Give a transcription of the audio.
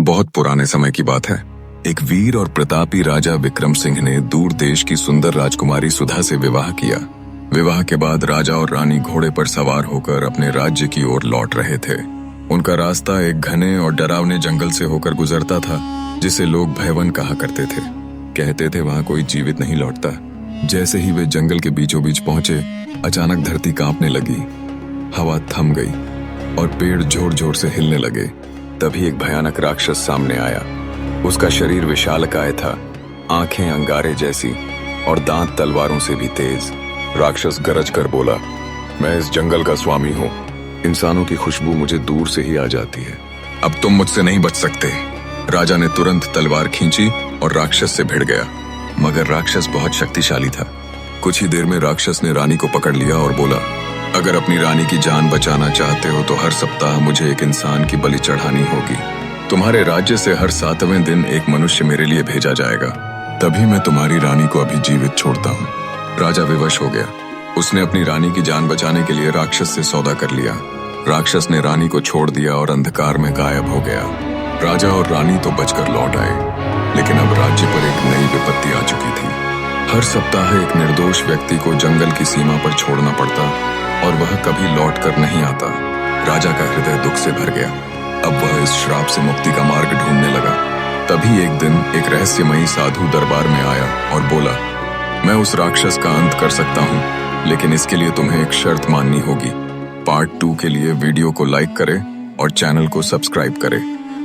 बहुत पुराने समय की बात है। एक वीर और प्रतापी राजा विक्रम सिंह ने दूर देश की सुंदर राजकुमारी सुधा से विवाह किया। विवाह के बाद राजा और रानी घोड़े पर सवार होकर अपने राज्य की ओर लौट रहे थे। उनका रास्ता एक घने और डरावने जंगल से होकर गुजरता था, जिसे लोग भयवन कहा करते थे। कहते थे वहां कोई जीवित नहीं लौटता। जैसे ही वे जंगल के बीचों बीच पहुंचे, अचानक धरती कांपने लगी, हवा थम गई और पेड़ जोर जोर से हिलने लगे। तभी एक भयानक राक्षस सामने आया। उसका शरीर विशालकाय था, आंखें अंगारे जैसी और दांत तलवारों से भी तेज। राक्षस गरज कर बोला, मैं इस जंगल का स्वामी हूँ। इंसानों की खुशबू मुझे दूर से ही आ जाती है। अब तुम मुझसे नहीं बच सकते। राजा ने तुरंत तलवार खींची और राक्षस से भिड़ गया, मगर राक्षस बहुत शक्तिशाली था। कुछ ही देर में राक्षस ने रानी को पकड़ लिया और बोला, अगर अपनी रानी की जान बचाना चाहते हो तो हर सप्ताह मुझे एक इंसान की बलि चढ़ानी होगी। तुम्हारे राज्य से हर 7वें दिन एक मनुष्य मेरे लिए भेजा जाएगा, तभी मैं तुम्हारी रानी को अभी जीवित छोड़ता हूँ। राजा विवश हो गया। उसने अपनी रानी की जान बचाने के लिए राक्षस से सौदा कर लिया। राक्षस ने रानी को छोड़ दिया और अंधकार में गायब हो गया। राजा और रानी तो बचकर लौट आए, लेकिन अब राज्य पर एक नई विपत्ति आ चुकी थी। हर सप्ताह एक निर्दोष व्यक्ति को जंगल की सीमा पर छोड़ना पड़ता और वह कभी लौट कर नहीं आता। राजा का हृदय दुख से भर गया। अब वह इस श्राप से मुक्ति का मार्ग ढूंढने लगा। तभी एक दिन एक रहस्यमयी साधु दरबार में आया और बोला, मैं उस राक्षस का अंत कर सकता हूँ, लेकिन इसके लिए तुम्हें एक शर्त माननी होगी। पार्ट 2 के लिए वीडियो को लाइक करें और चैनल को सब्सक्राइब करें।